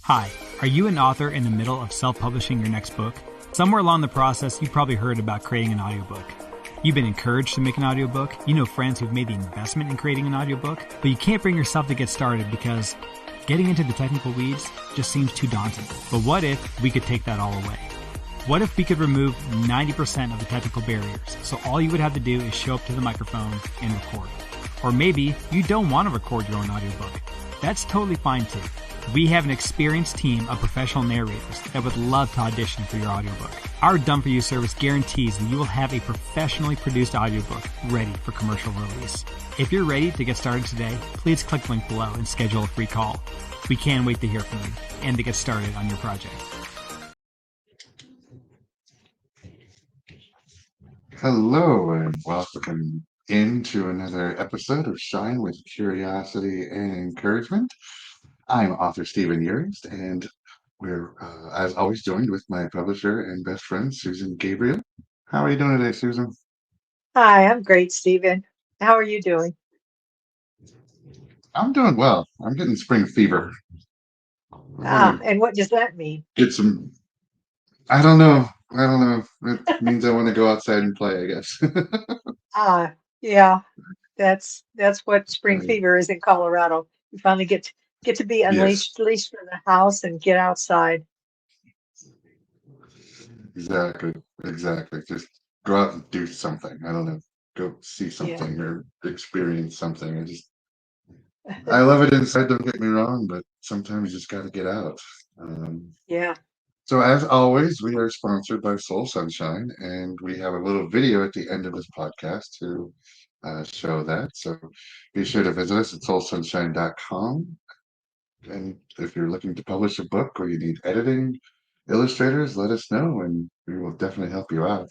Hi, are you an author in the middle of self-publishing your next book? Somewhere along the process, you've probably heard about creating an audiobook. You've been encouraged to make an audiobook. You know friends who've made the investment in creating an audiobook, but you can't bring yourself to get started because getting into the technical weeds just seems too daunting. But what if we could take that all away? What if we could remove 90% of the technical barriers, so all you would have to do is show up to the microphone and record? Or maybe you don't want to record your own audiobook. That's totally fine too. We have an experienced team of professional narrators that would love to audition for your audiobook. Our Done For You service guarantees that you will have a professionally produced audiobook ready for commercial release. If you're ready to get started today, please click the link below and schedule a free call. We can't wait to hear from you and to get started on your project. Hello and welcome into another episode of Shine with Curiosity and Encouragement. I'm author Stephen Urist, and we're, as always, joined with my publisher and best friend, Susan Gabriel. How are you doing today, Susan? Hi, I'm great, Stephen. How are you doing? I'm doing well. I'm getting spring fever. I want to And what does that mean? get some, I don't know. It means I want to go outside and play, I guess. Yeah, that's what spring Right. fever is in Colorado. You finally get to be Yes, unleashed, at least from the house, and get outside. exactly. Exactly. Just go out and do something. I don't know. Go see Yeah, something or experience something. I love it inside, don't get me wrong, but sometimes you just got to get out. Um, yeah. so, as always, we are sponsored by Soul Sunshine, and we have a little video at the end of this podcast to show that. So, be sure to visit us at soulsunshine.com. And if you're looking to publish a book or you need editing illustrators, let us know, and we will definitely help you out.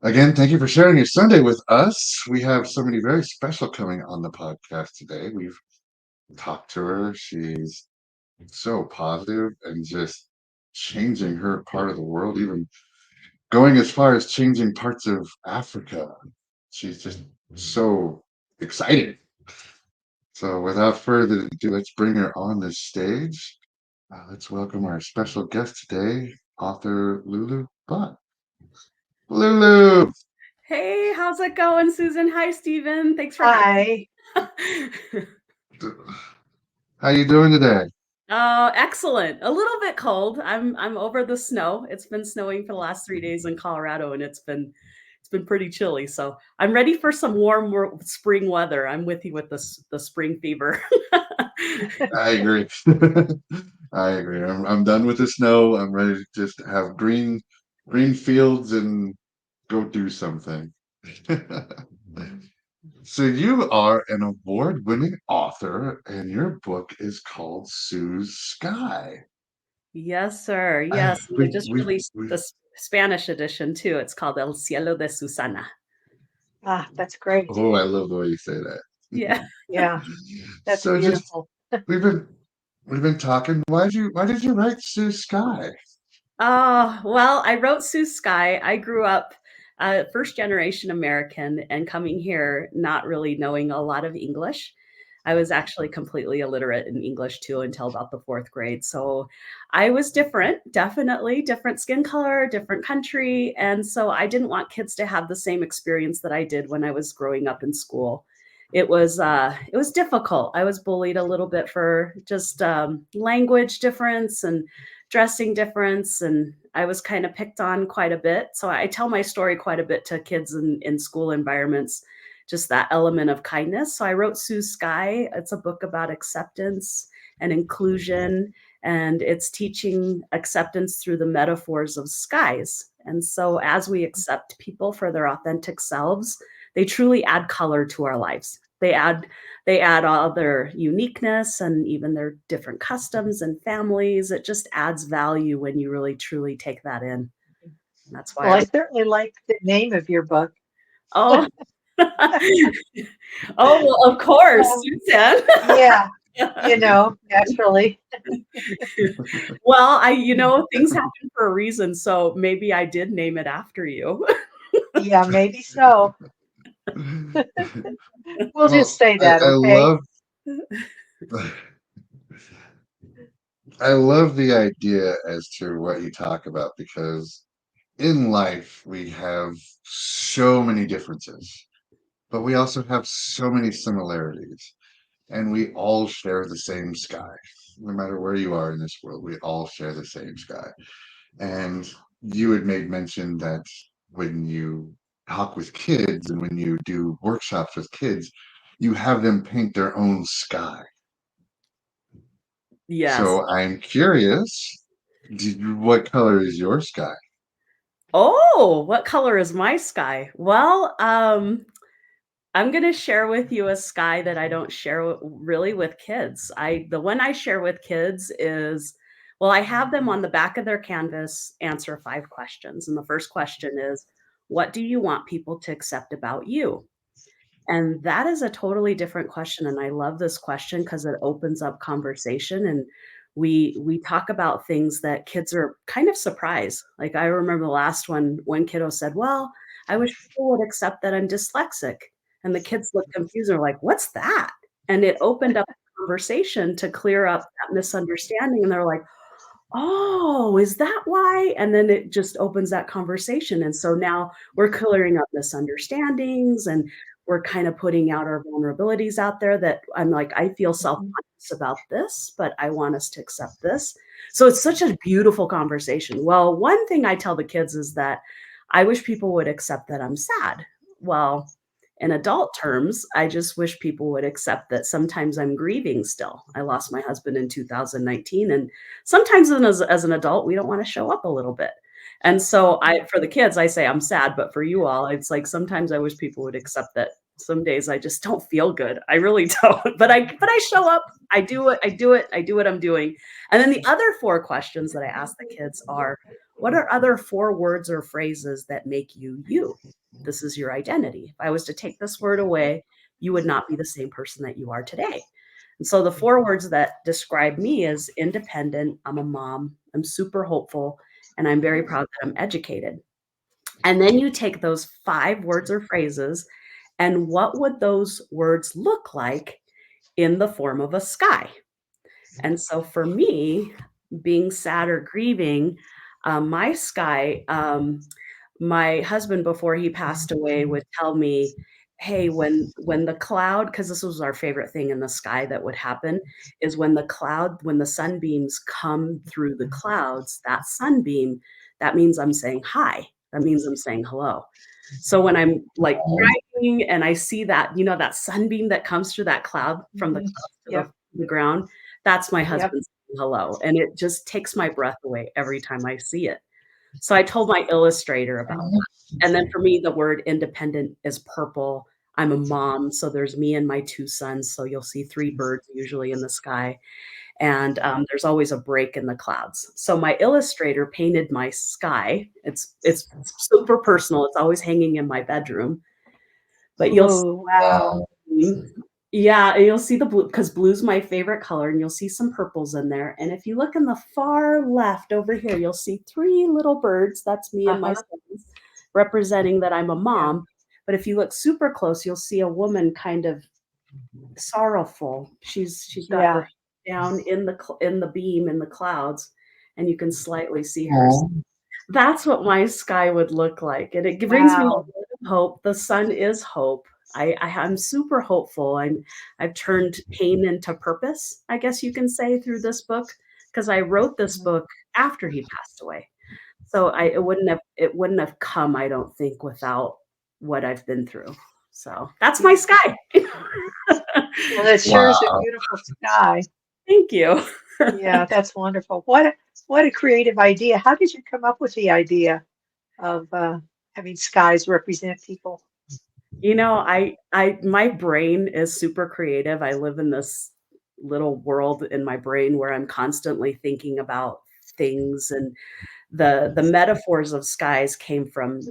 Again, thank you for sharing your Sunday with us. We have somebody very special coming on the podcast today. We've talked to her. She's so positive and just changing her part of the world, even going as far as changing parts of Africa. She's just so excited. So, without further ado, let's bring her on the stage. Let's welcome our special guest today, author Lulu Buck. Lulu, Hey, how's it going, Susan? Hi, Stephen. Thanks for having Hi. me. how you doing today? Excellent. A little bit cold. I'm over the snow. It's been snowing for the last 3 days in Colorado, and it's been pretty chilly. So I'm ready for some warm spring weather. I'm with you with the spring fever. I agree. I agree. I'm done with the snow. I'm ready to just have green fields and go do something. So you are an award-winning author, and your book is called Sue's Sky. Yes, sir. Yes, and they We just we released we the Spanish edition too. It's called El Cielo de Susana. That's great. Oh, I love the way you say that. Yeah. Yeah, that's So just beautiful. we've been we've been talking. Why did you write Sue's Sky? Oh, well, I wrote Sue Sky. I grew up first generation American and coming here not really knowing a lot of English. I was actually completely illiterate in English too until about the fourth grade. So I was different, definitely different skin color, different country. And so I didn't want kids to have the same experience that I did when I was growing up in school. It was difficult. I was bullied a little bit for just language difference and dressing difference, and I was kind of picked on quite a bit. So I tell my story quite a bit to kids in school environments, just that element of kindness. So I wrote Sue's Sky. It's a book about acceptance and inclusion, and it's teaching acceptance through the metaphors of skies. And so as we accept people for their authentic selves, they truly add color to our lives. They add all their uniqueness and even their different customs and families. It just adds value when you really truly take that in. That's Well, why I certainly like the name of your book. oh oh well, of course, Um, Susan. yeah, naturally. Well, things happen for a reason, so maybe I did name it after you. Yeah, maybe so. We'll just Well, say that, I okay? love I love the idea as to what you talk about because in life we have so many differences, but we also have so many similarities, and we all share the same sky. No matter where you are in this world, we all share the same sky. And you had made mention that when you talk with kids and when you do workshops with kids, you have them paint their own sky. Yes. So I'm curious, what color is your sky? Oh, what color is my sky? Well, I'm gonna share with you a sky that I don't share really with kids. The one I share with kids is, well, I have them on the back of their canvas answer 5 questions, and the first question is, "What do you want people to accept about you?" And that is a totally different question, and I love this question because it opens up conversation, and we talk about things that kids are kind of surprised. Like, I remember the last one kiddo said, "Well, I wish people would accept that I'm dyslexic." And the kids looked confused, they're like, "What's that?" And it opened up a conversation to clear up that misunderstanding, and they're like, "Oh, is that why?" And then it just opens that conversation, and so now we're clearing up misunderstandings, and we're kinda putting out our vulnerabilities out there that I'm like, "I feel Mhm. self-conscious about this, but I want us to accept this." So it's such a beautiful conversation. Well, one thing I tell the kids is that I wish people would accept that I'm sad. Well, in adult terms, I just wish people would accept that sometimes I'm grieving still. I lost my husband in 2019, and sometimes as an adult, we don't wanna show up a little bit. And so I for the kids, I say, "I'm sad," but for you all, it's like sometimes I wish people would accept that some days I just don't feel good. I really don't, but I show up, I do what I'm doing. And then the other 4 questions that I ask the kids are, "What are other 4 words or phrases that make you you? This is your identity. If I was to take this word away, you would not be the same person that you are today." And so the 4 words that describe me is independent, I'm a mom, I'm super hopeful, and I'm very proud that I'm educated. And then you take those 5 words or phrases, and what would those words look like in the form of a sky? And so for me, being sad or grieving, my sky, my husband before he passed away would tell me, "Hey, when the cloud," because this was our favorite thing in the sky that would happen, is when the sunbeams come through the clouds, that sunbeam, that means I'm saying hi. That means I'm saying hello. So when I'm, like, driving and I see that, that sunbeam that comes through that cloud from the Mhm. clouds to Yep, the ground, that's my yep. husband saying hello, and it just takes my breath away every time I see it. So I told my illustrator about that. And then for me, the word independent is purple. I'm a mom, so there's me and my 2 sons, so you'll see 3 birds usually in the sky, and, there's always a break in the clouds. So my illustrator painted my sky. It's super personal, it's always hanging in my bedroom, but you'll see Oh, wow. yeah, and you'll see the blue because blue's my favorite color, and you'll see some purples in there, and if you look in the far left over here, you'll see 3 little birds, that's me and my Uh-huh. sons, representing that I'm a Yeah. mom, but if you look super close, you'll see a woman kind of sorrowful. She's got her Yeah. head down in the beam in the clouds, and you can slightly see her. Oh, That's what my sky would look like, and it brings me a lot Wow. of hope. The sun is hope. I'm super hopeful. I've turned pain into purpose, I guess you can say, through this book, because I wrote this Mhm. book after he passed away. So it wouldn't have come, I don't think, without what I've been through. So that's my Yeah. sky. Well, it sure is a wow. beautiful sky. Thank you. Yeah, that's wonderful. What a creative idea. How did you come up with the idea of having skies represent people? My brain is super creative. I live in this little world in my brain where I'm constantly thinking about things, and the metaphors of skies came from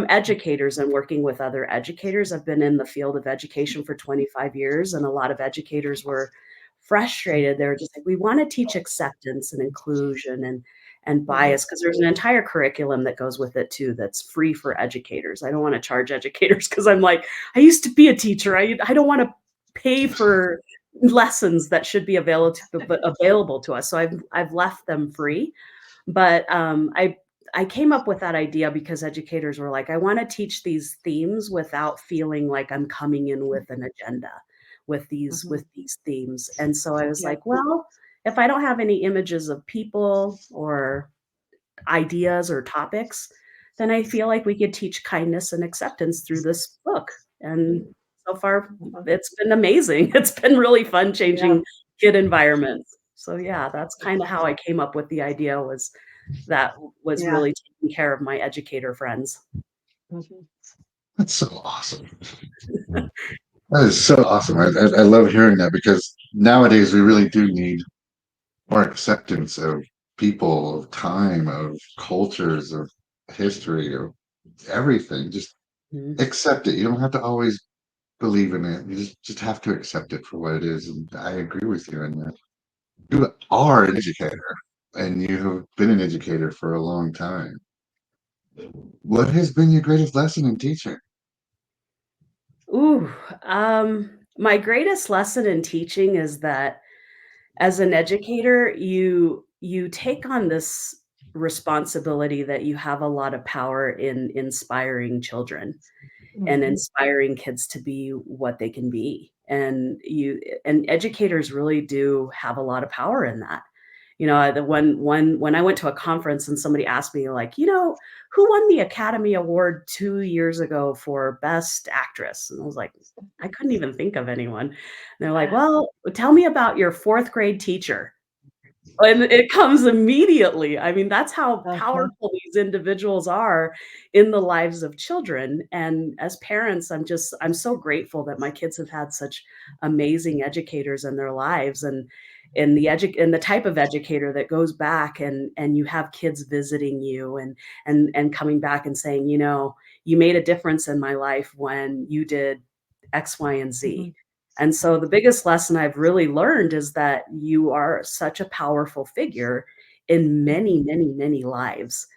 educators and working with other educators. I've been in the field of education for 25 years, and a lot of educators were frustrated. They were just like, "We wanna teach acceptance and inclusion and Mhm. bias," because there's an entire curriculum that goes with it too that's free for educators. I don't wanna charge educators because 'cause I'm like, "I used to be a teacher. I don't wanna pay for lessons that should be available to us. So I've left them free. But I came up with that idea because educators were like, I want to teach these themes without feeling like I'm coming in with an agenda with these themes. And so I was Yeah. like, well, if I don't have any images of people or ideas or topics, then I feel like we could teach kindness and acceptance through this book. And so far, it's been amazing. It's been really fun Yeah. changing kid environments. So yeah, that's kind of how I came up with the idea was Yeah. really taking care of my educator friends. Mhm. That's so awesome. That is so awesome. I love hearing that because nowadays we really do need more acceptance of people, of time, of cultures, of history, of everything. Just Mhm. accept it. You don't have to always believe in it. You just have to accept it for what it is. And I agree with you in that. You are an educator and you have been an educator for a long time. What has been your greatest lesson in teaching? Ooh, my greatest lesson in teaching is that as an educator, you take on this responsibility that you have a lot of power in inspiring children and Mhm. inspiring kids to be what they can be. And educators really do have a lot of power in that. When I went to a conference and somebody asked me like, who won the Academy Award 2 years ago for Best Actress? And I was like, I couldn't even think of anyone. And they're like, well, tell me about your 4th grade teacher. And it comes immediately. I mean, that's how Uh-huh. powerful these individuals are in the lives of children. And as parents, I'm so grateful that my kids have had such amazing educators in their lives and the type of educator that goes back and you have kids visiting you and coming back and saying, you made a difference in my life when you did X, Y, and Z. Mhm. And so the biggest lesson I've really learned is that you are such a powerful figure in many, many, many lives.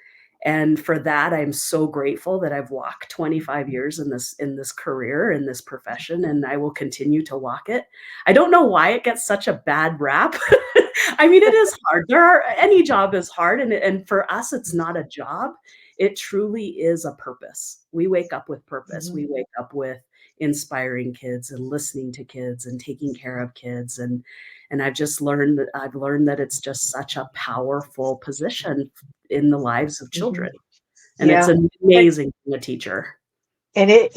And for that, I'm so grateful that I've walked 25 years in this career, in this profession, and I will continue to walk it. I don't know why it gets such a bad rap. I mean, it is hard. Any job is hard, and for us, it's not a job. It truly is a purpose. We wake up with purpose. Mhm. We wake up with inspiring kids and listening to kids and taking care of kids and I've learned that it's just such a powerful position in the lives of Mhm. children, and it's Yeah. And, amazing being a teacher. and it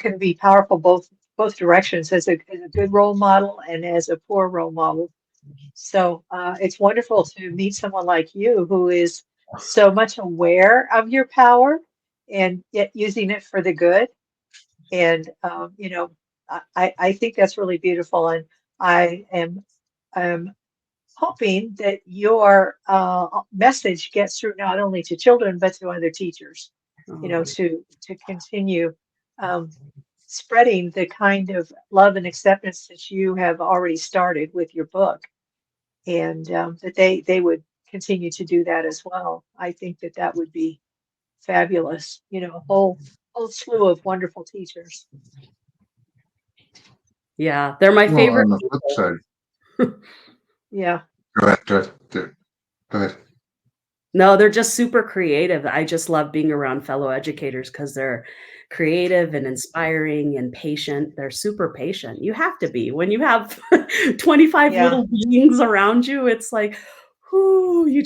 can be powerful both directions as a good role model and as a poor role model. So it's wonderful to meet someone like you who is so much aware of your power and yet using it for the good. And I think that's really beautiful. And I am hoping that your message gets through not only to children but to other teachers. Oh, To continue um, spreading the kind of love and acceptance that you have already started with your book, and that they would continue to do that as well. I think that that would be fabulous. A whole slew of wonderful teachers. yeah, they're my Well, favorite on the flip people. side, Yeah. go ahead. No, they're just super creative. I just love being around fellow educators because they're creative and inspiring and patient. They're super patient. You have to be. When you have 25 Yeah. little beings around you, it's like, whoo, Yeah.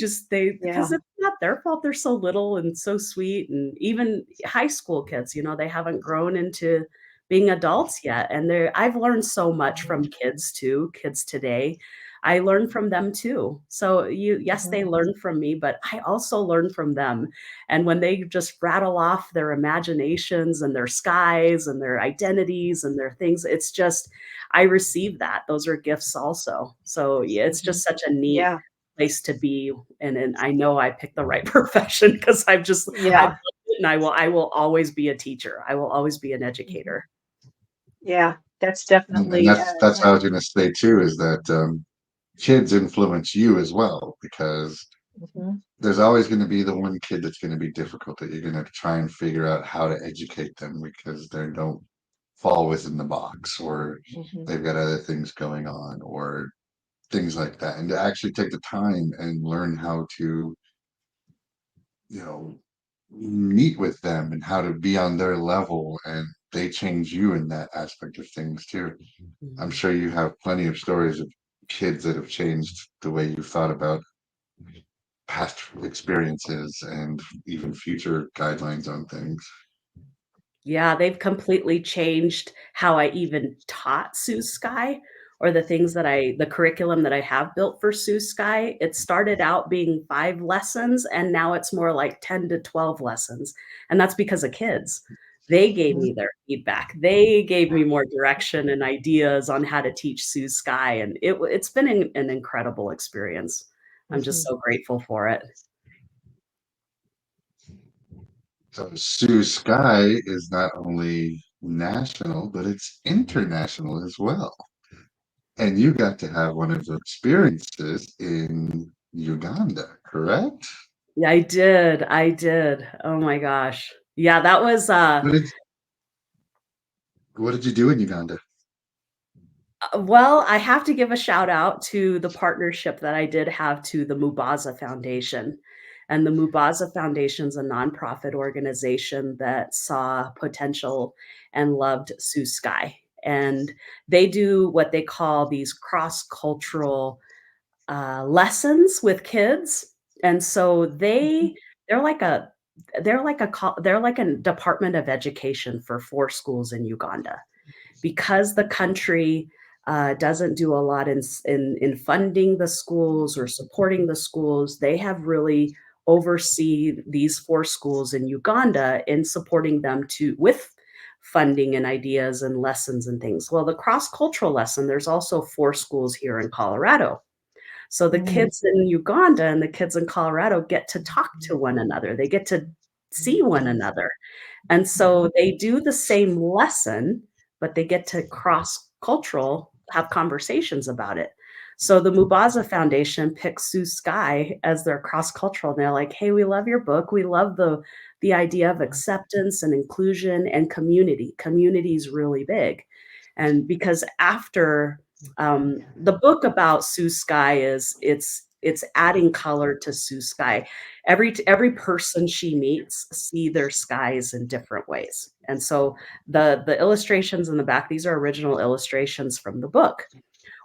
because it's not their fault. They're so little and so sweet. And even high school kids, they haven't grown into being adults yet. And I've learned so much Mhm. from kids too, kids today. I learn from them too. So yes, Mhm. they learn from me, but I also learn from them. And when they just rattle off their imaginations and their skies and their identities and their things, it's just, I receive that. Those are gifts also. So yeah, it's Mhm. just such a neat Yeah. place to be. And I know I picked the right profession because I've Yeah. loved it and I will always be a teacher. I will always be an Mhm. educator. Yeah. That's And definitely that's how I was going to say too is that kids influence you as well because mhm. there's always going to be the one kid that's going to be difficult that you're going to try and figure out how to educate them because they don't fall within the box, or Mhm. they've got other things going on, or things like that, and to actually take the time and learn how to, you know, meet with them and how to be on their level, and they change you in that aspect of things too. I'm Mhm. sure you have plenty of stories of kids that have changed the way you thought about past experiences and even future guidelines on things. Yeah, they've completely changed how I even taught Sue Sky, or the curriculum that I have built for Sue Sky. It started out being 5 lessons, and now it's more like 10 to 12 lessons, and that's because of kids. They gave me their feedback. They gave me more direction and ideas on how to teach Sue Sky, and it's been an incredible experience. I'm just Mhm. so grateful for it. So Sue Sky is not only national, but it's international as well. And you got to have one of the experiences in Uganda, correct? Yeah, I did. Oh my gosh. Yeah, that was, What did what did you do in Uganda? well, I have to give a shout out to the partnership that I did have to the Mubaza Foundation. And the Mubaza Foundation's a nonprofit organization that saw potential and loved Sue Sky. And they do what they call these cross-cultural lessons with kids. And so they're like a they're like a department of education for 4 schools in Uganda, because the country doesn't do a lot in funding the schools or supporting the schools. They have really oversee these 4 schools in Uganda in supporting them to with funding and ideas and lessons and things. Well, the cross cultural lesson, there's also 4 schools here in Colorado. So the Mm. kids in Uganda and the kids in Colorado get to talk to one another. They get to see one another. And so they do the same lesson, but they get to cross cultural have conversations about it. So the Mubaza Foundation picks Sue Sky as their cross cultural. And they're like, hey, we love your book. We love the idea of acceptance and inclusion and community. Community is really big. And because after the book about Sue Sky is it's adding color to Sue Sky. Every person she meets see their skies in different ways. And so the illustrations in the back, these are original illustrations from the book.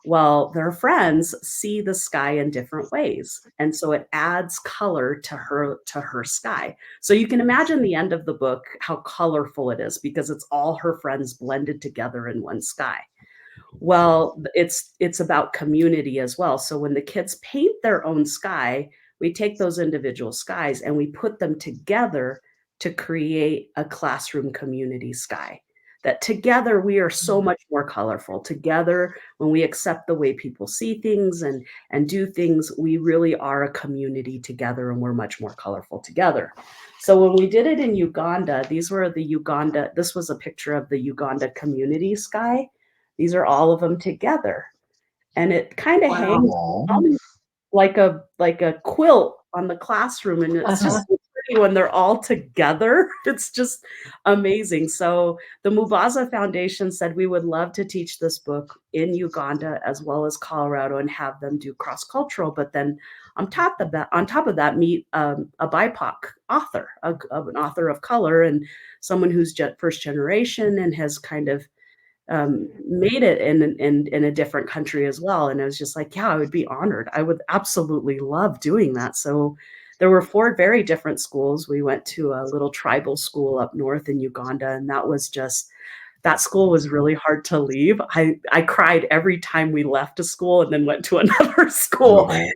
Well, their friends see the sky in different ways. And so it adds color to her sky. So you can imagine the end of the book, how colorful it is, because it's all her friends blended together in one sky. Well, it's about community as well. So when the kids paint their own sky, we take those individual skies and we put them together to create a classroom community sky. That together we are so much more colorful. Together, when we accept the way people see things and do things, we really are a community together and we're much more colorful together. So when we did it in Uganda, this was a picture of the Uganda community sky. These are all of them together, and it kinda hangs Wow. on like a quilt on the classroom, and it's Uh-huh. just so pretty when they're all together. It's just amazing. So, the Mubaza Foundation said, "We would love to teach this book in Uganda as well as Colorado and have them do cross-cultural," but then on top of that, meet, a BIPOC author, of an author of color and someone who's first generation and has kind of made it in a different country as well. And I was just like, yeah, I would be honored. I would absolutely love doing that. So there were 4 very different schools. We went to a little tribal school up north in Uganda, and that school was really hard to leave. I cried every time we left a school and then went to another school. No.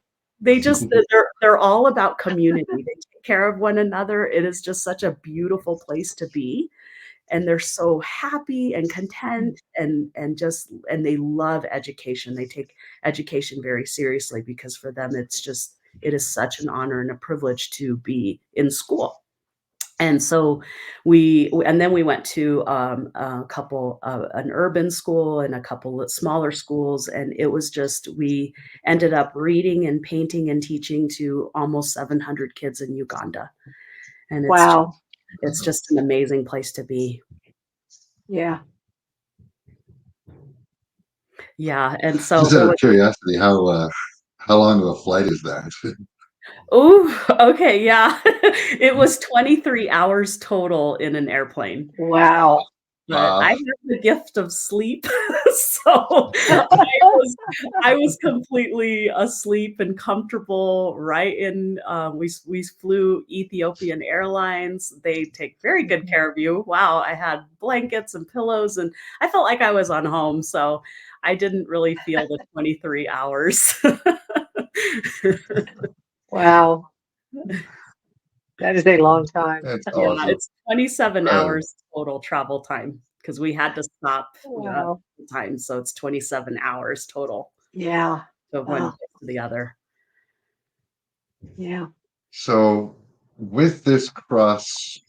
They're all about community. They take care of one another. It is just such a beautiful place to be, and they're so happy and content and they love education. They take education very seriously because for them it is such an honor and a privilege to be in school. And so and then we went to a couple an urban school and a couple of smaller schools, and it was just we ended up reading and painting and teaching to almost 700 kids in Uganda, and Wow. it's just an amazing place to be. Yeah. Yeah, and so Just out there of was curiosity, how long of a flight is that? oh, okay, yeah. It was 23 hours total in an airplane. Wow. But I Wow. have the gift of sleep, so I was completely asleep and comfortable right in, we flew Ethiopian Airlines. They take very good Mhm. care of you. Wow, I had blankets and pillows, and I felt like I was on home, so I didn't really feel the 23 hours. Wow. That is a long time. That's Yeah, awesome. it's 27 Uh, hours total travel time because we had to stop, Wow. times, so it's 27 hours total Yeah. of one Wow. place to the other. Yeah. so with this cross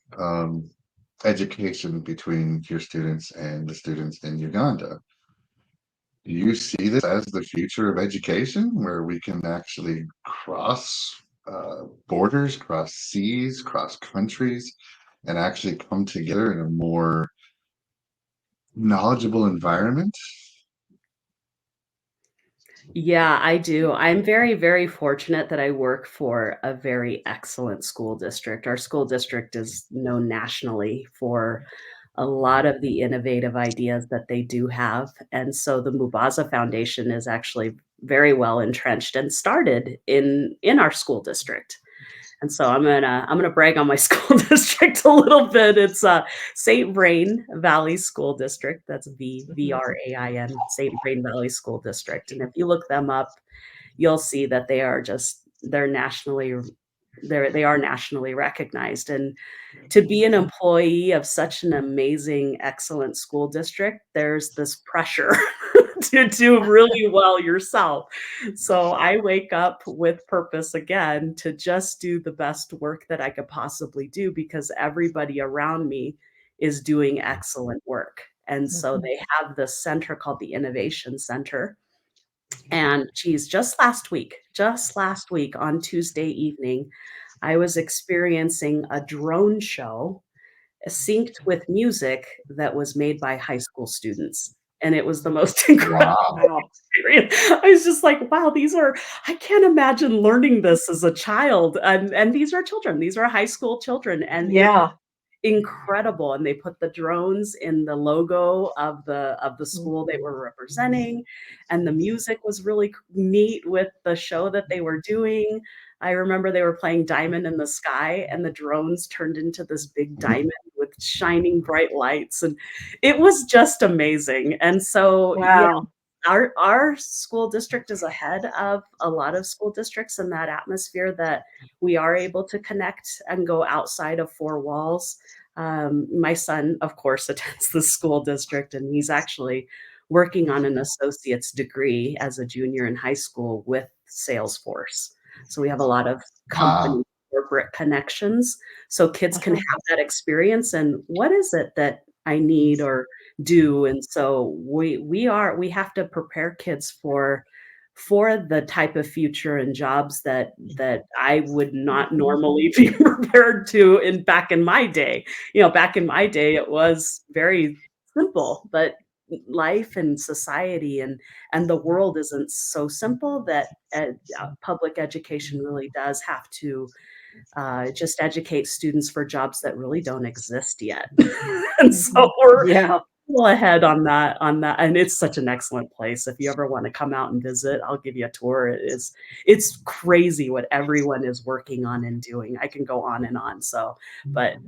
education between your students and the students in Uganda, do you see this as the future of education, where we can actually cross borders, cross seas, cross countries, and actually come together in a more knowledgeable environment? Yeah, I do. I'm very, very fortunate that I work for a very excellent school district. Our school district is known nationally for a lot of the innovative ideas that they do have. And so the Mubaza Foundation is actually very well entrenched and started in our school district. And so I'm gonna brag on my school district a little bit. It's St. Vrain Valley School District. That's Mhm. VRAIN, St. Vrain Valley School District. And if you look them up, you'll see that they are nationally recognized. And to be an employee of such an amazing, excellent school district, there's this pressure to do really well yourself. So I wake up with purpose again to just do the best work that I could possibly do because everybody around me is doing excellent work. And so Mhm. they have this center called the Innovation Center. And geez, just last week on Tuesday evening, I was experiencing a drone show synced with music that was made by high school students, and it was the most incredible Wow. Wow. experience. I was just like, "Wow, I can't imagine learning this as a child," and these are children, these are high school children, and it Yeah. incredible, and they put the drones in the logo of the Mm. school they were representing, and the music was really neat with the show that they were doing. I remember they were playing Diamond in the Sky, and the drones turned into this big diamond with shining bright lights, and it was just amazing, and so, yeah, Wow. our school district is ahead of a lot of school districts in that atmosphere that we are able to connect and go outside of 4 walls. My son, of course, attends the school district, and he's actually working on an associate's degree as a junior in high school with Salesforce. So we have a lot of Wow. company corporate connections, so kids can Uh-huh. have that experience and what is it that I need or do, and so we have to prepare kids for the type of future and jobs that I would not Mhm. normally be prepared to in back in my day. You know, back in my day, it was very simple, but life and society and the world isn't so simple that public education really does have to just educate students for jobs that really don't exist yet. And so Mhm. we're Yeah. well ahead on that, and it's such an excellent place. If you ever wanna come out and visit, I'll give you a tour. It's crazy what everyone is working on and doing. I can go on and on, so but,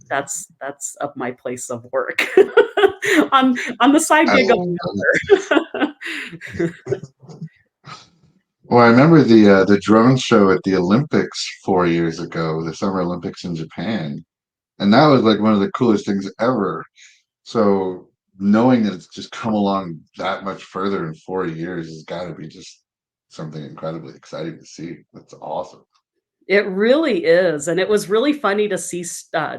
that's of my place of work. On the side I gig of love it. the other. Well, I remember the drone show at the Olympics 4 years ago, the Summer Olympics in Japan, and that was like one of the coolest things ever. So knowing that it's just come along that much further in 4 years has got to be just something incredibly exciting to see. That's awesome. It really is, and it was really funny to see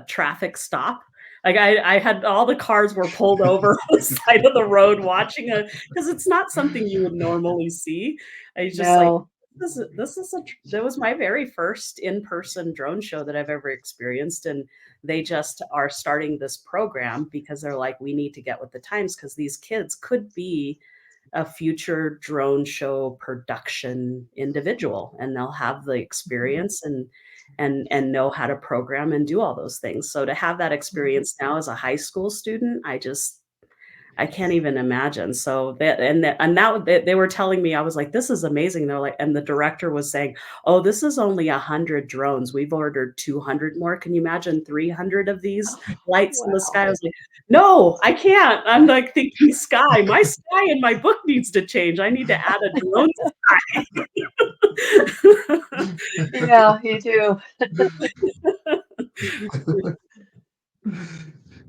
traffic stop. Like, I had all the cars were pulled over on the side of the road watching it because it's not something you would normally see. I was just like, No. this is that was my very first in-person drone show that I've ever experienced, and they just are starting this program because they're like, "We need to get with the times because these kids could be a future drone show production individual, and they'll have the experience and know how to program and do all those things. So to have that experience now as a high school student, I can't even imagine. So they were telling me, I was like, this is amazing. They're like, and the director was saying, oh, this is only 100 drones. We've ordered 200 more. Can you imagine 300 of these lights in the Wow. sky? I was like, no, I can't. I'm like thinking sky. My sky in my book needs to change. I need to add a drone sky. Yeah, you do.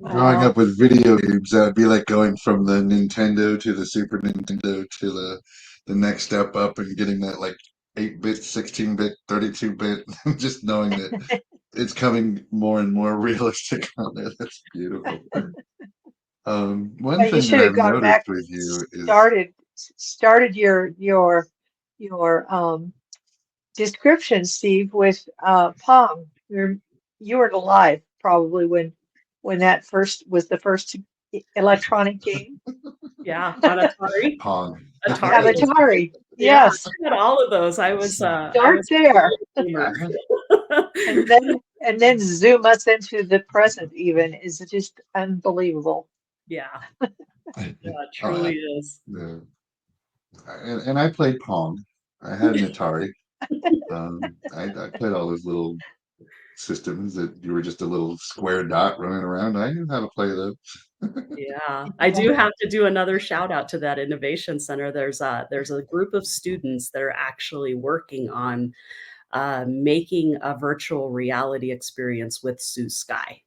Growing up Wow. with video games, that would be like going from the Nintendo to the Super Nintendo to the next step up and getting that like 8-bit, 16-bit, 32-bit, just knowing that it's coming more and more realistic on there. That's beautiful. One Yeah, you thing that should have I've gone noticed back and with you is, started your description, Steve, with Pong. You weren't alive probably when that first was the first electronic game. Yeah, on Atari. Pong. Yeah, Atari was Atari. yeah, Yes, I had all of those. I start was there, a gamer. and then zoom us into the present. Even is just unbelievable. Yeah, yeah, it Oh yeah. truly is. Yeah. And I played Pong. I had an Atari. I played all those little systems that you were just a little square dot running around. I knew how to play those. Yeah, I Yeah. do have to do another shout out to that innovation center. There's a group of students that are actually working on making a virtual reality experience with Sue Sky.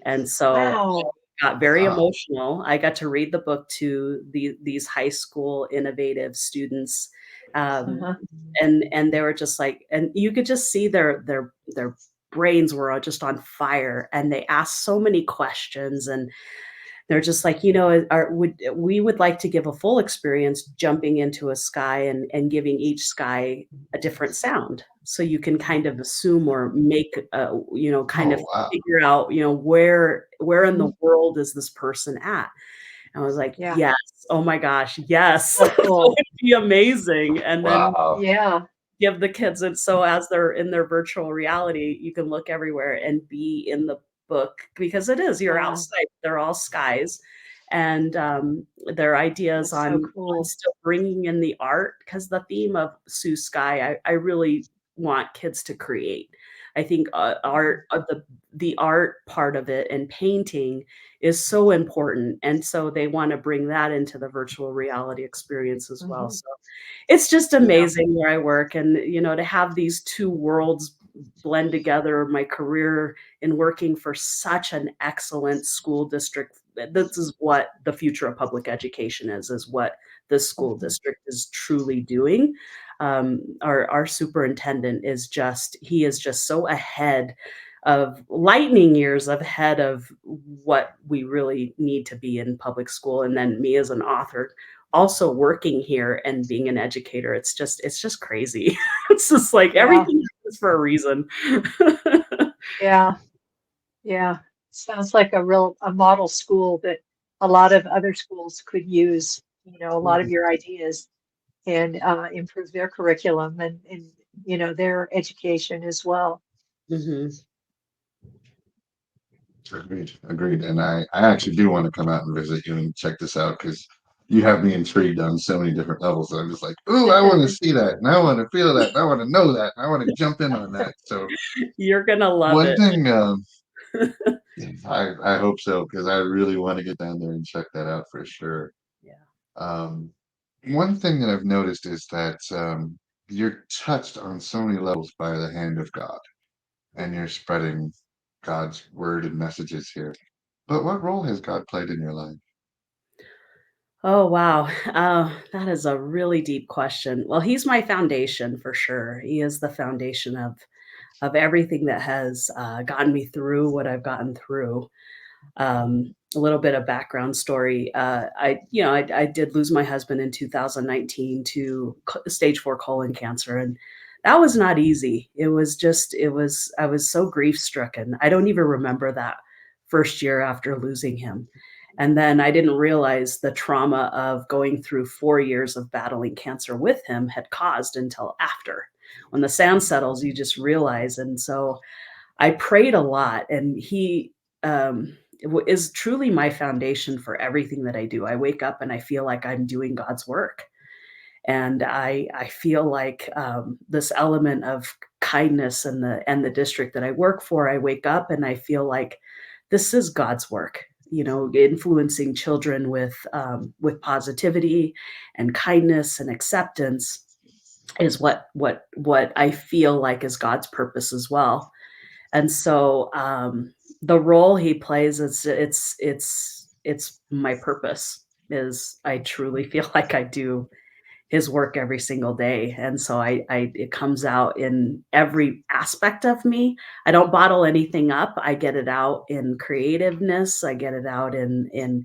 And so Wow. got very Wow. emotional. I got to read the book to these high school innovative students, um, Uh-huh. and they were just like, and you could just see their brains were just on fire, and they asked so many questions, and they're just like, we would like to give a full experience jumping into a sky and giving each sky a different sound. So you can kind of assume or make, kind of Oh wow. figure out, where in the Mhm. world is this person at? And I was like, Yeah. yes, oh my gosh, yes, So that cool. would be amazing. And then Wow. Yeah. give the kids and so as they're in their virtual reality, you can look everywhere and be in the book because it is you're Wow. outside. They're all skies, and their ideas That's so on cool. still bringing in the art because the theme of Sue Sky, I really want kids to create. I think art the art part of it and painting is so important, and so they want to bring that into the virtual reality experience as well. Mhm. So it's just Yeah. amazing where I work and, to have these 2 worlds blend together, my career in working for such an excellent school district. This is what the future of public education is what this school Mhm. district is truly doing. Our superintendent he is just so ahead of lightning years ahead of what we really need to be in public school. And then me as an author also working here and being an educator, it's just crazy. It's just like Yeah. everything happens for a reason. Yeah. Yeah. Sounds like a model school that a lot of other schools could use, a lot of Mhm. your ideas and improve their curriculum and their education as well. Mhm. Agreed. Agreed. And I actually do want to come out and visit you and check this out because you have me intrigued on so many different levels. I'm just like, ooh, I want to see that, and I want to feel that, and I want to know that, and I want to jump in on that. So You're gonna love one it. thing, I hope so because I really want to get down there and check that out for sure. Yeah. Um, one thing that I've noticed is that you're touched on so many levels by the hand of God, and you're spreading God's word and messages here. But what role has God played in your life? Oh, wow. That is a really deep question. Well, he's my foundation for sure. He is the foundation of everything that has, gotten me through what I've gotten through. A little bit of background story. I did lose my husband in 2019 to stage 4 colon cancer, and that was not easy. I was so grief stricken. I don't even remember that first year after losing him. And then I didn't realize the trauma of going through 4 years of battling cancer with him had caused until after. When the sand settles, you just realize. And so I prayed a lot, and he is truly my foundation for everything that I do. I wake up and I feel like I'm doing God's work. And I feel like this element of kindness and the district that I work for, I wake up and I feel like this is God's work. You know, influencing children with positivity and kindness and acceptance is what I feel like is God's purpose as well. And so the role he plays is it's my purpose. Is I truly feel like I do his work every single day. And so I it comes out in every aspect of me. I don't bottle anything up. I get it out in creativeness. I get it out in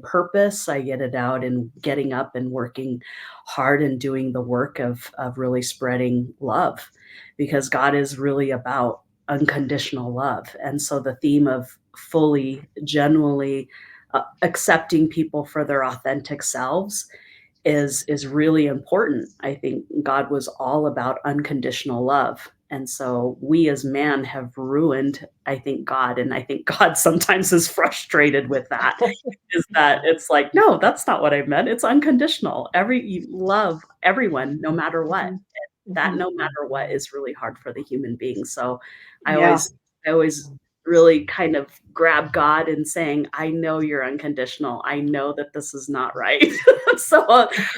purpose. I get it out in getting up and working hard and doing the work of really spreading love, because God is really about unconditional love. And so the theme of fully, genuinely accepting people for their authentic selves is really important. I think God was all about unconditional love. And so we as man have ruined, I think, God. And I think God sometimes is frustrated with that, is that it's like, no, that's not what I meant. It's unconditional. You love everyone, no matter what. That no matter what is really hard for the human being. So I Yeah. always really kind of grab God and saying, I know you're unconditional. I know that this is not right. So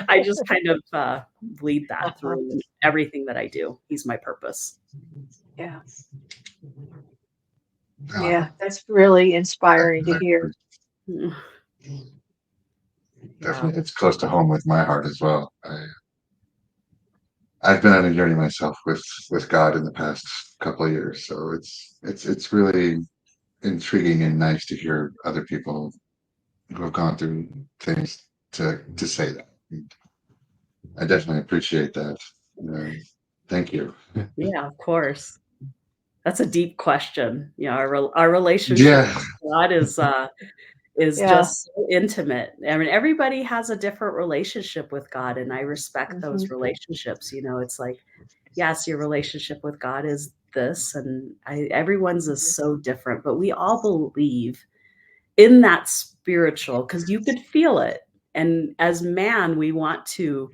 I just kind of lead that through everything that I do. He's my purpose. Yeah. Uh, Yeah. That's really inspiring to hear. Mm, Definitely, it's close to home with my heart as well. I've been on a journey myself with God in the past couple of years, so it's really intriguing and nice to hear other people who have gone through things to say that. I definitely appreciate that. Uh, Thank you. Yeah, of course. That's a deep question. You know, our relationship Yeah, with God is Yeah. just so intimate. I mean, everybody has a different relationship with God, and I respect those Mhm. relationships. You know, it's like, yes, your relationship with God is this, and everyone's is so different, but we all believe in that spiritual, because you could feel it. And as man, we want to